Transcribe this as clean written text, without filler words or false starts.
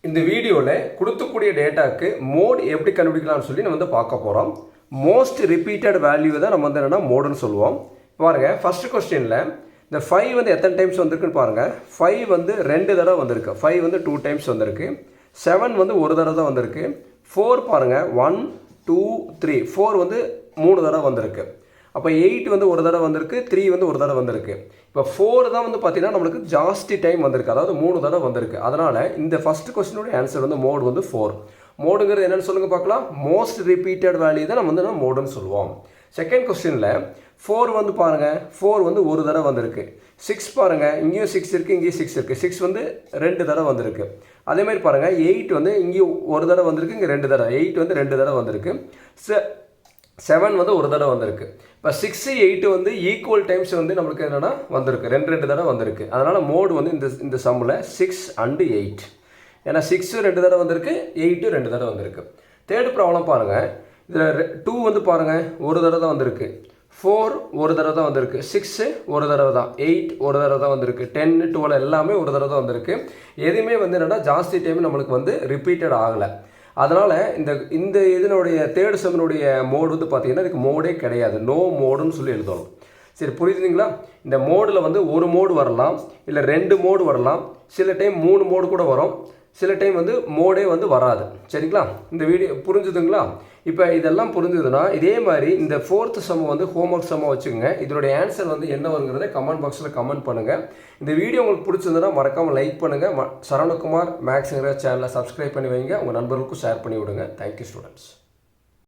இந்த வீடியோவில் கொடுக்கக்கூடிய டேட்டாக்கு மோட் எப்படி கண்டுபிடிக்கலாம்னு சொல்லி நம்ம வந்து பார்க்க போகிறோம். மோஸ்ட் ரிப்பீட்டட் வேல்யூ தான் நம்ம வந்து என்னென்னா மோடுன்னு சொல்லுவோம். பாருங்கள், ஃபஸ்ட்டு கொஸ்டினில் இந்த 5 வந்து எத்தனை டைம்ஸ் வந்திருக்குன்னு பாருங்கள். 5 வந்து 2 தடவை வந்திருக்கு. 5 வந்து 2 டைம்ஸ் வந்திருக்கு. 7 வந்து ஒரு தடவை தான் வந்திருக்கு. 4 பாருங்கள், 1 2 3 4 வந்து 3 தடவை வந்திருக்கு. அப்போ 8 வந்து ஒரு தடவை வந்திருக்கு. 3 வந்து ஒரு தடவை வந்திருக்கு. இப்போ 4 தான் வந்து பார்த்தீங்கன்னா நம்மளுக்கு ஜாஸ்தி டைம் வந்திருக்கு, அதாவது 3 தடவை வந்திருக்கு. அதனால் இந்த ஃபஸ்ட் கொஸ்டினுடைய ஆன்சர் வந்து மோட் வந்து 4. மோடுங்கிறது என்னென்னு சொல்லுங்கள் பார்க்கலாம். மோஸ்ட் ரிப்பீட்டட் வேல்யூ தான் நம்ம வந்து மோடுன்னு சொல்லுவோம். செகண்ட் கொஸ்டினில் 4 வந்து பாருங்கள், 4 வந்து ஒரு தடவை வந்திருக்கு. 6 பாருங்கள், இங்கேயும் 6 இருக்குது, இங்கேயும் 6 இருக்குது. 6 வந்து 2 தடவை வந்திருக்கு. அதேமாதிரி பாருங்கள், 8 வந்து இங்கேயும் ஒரு தடவை வந்திருக்கு, இங்கே 2 தடவை. 8 வந்து 2 தடவை வந்திருக்கு. 7 வந்து ஒரு தடவை வந்திருக்கு. இப்போ 6 8 வந்து ஈக்குவல் டைம்ஸ் வந்து நம்மளுக்கு என்னென்னா வந்திருக்கு, 2 தடவை வந்திருக்கு. அதனால் மோடு வந்து இந்த சம்மில் 6 and 8. ஏன்னா 6 2 தடவை வந்திருக்கு, 8 2 தடவை வந்திருக்கு. தேர்ட் ப்ராப்ளம் பாருங்கள். இதில் 2 வந்து பாருங்கள், ஒரு தடவை தான் வந்திருக்கு. 4 ஒரு தடவை தான் வந்திருக்கு. 6 ஒரு தடவை தான். 8 ஒரு தடவை தான் வந்திருக்கு. 10 12 எல்லாமே ஒரு தடவை தான் வந்திருக்கு. எதுவுமே வந்து என்னென்னா ஜாஸ்தி டைம் நம்மளுக்கு வந்து ரிப்பீட்டட் ஆகலை. அதனால் இந்த இதனுடைய தேர்ட் செம்னுடைய மோடு வந்து பார்த்திங்கன்னா இதுக்கு மோடே கிடையாது, நோ மோடுன்னு சொல்லி எழுதணும். சரி, புரியுதுங்களா? இந்த மோடில் வந்து ஒரு மோடு வரலாம், இல்லை 2 மோடு வரலாம், சில டைம் 3 மோடு கூட வரும், சில டைம் வந்து மோடே வந்து வராது. சரிங்களா? இந்த வீடியோ புரிஞ்சுதுங்களா? இப்போ இதெல்லாம் புரிஞ்சுதுன்னா இதே மாதிரி இந்த 4th சம் வந்து ஹோம்ஒர்க் சம்மாக வச்சுக்கோங்க. இதனுடைய ஆன்சர் வந்து என்ன வருங்கிறத கமெண்ட் பாக்ஸில் கமெண்ட் பண்ணுங்கள். இந்த வீடியோ உங்களுக்கு பிடிச்சிருந்ததுன்னா மறக்காமல் லைக் பண்ணுங்கள். சரவணகுமார் மேக்ஸுங்கிற சேனலை சப்ஸ்கிரைப் பண்ணி வைங்க. உங்கள் நண்பர்களுக்கும் ஷேர் பண்ணி விடுங்க. Thank you students.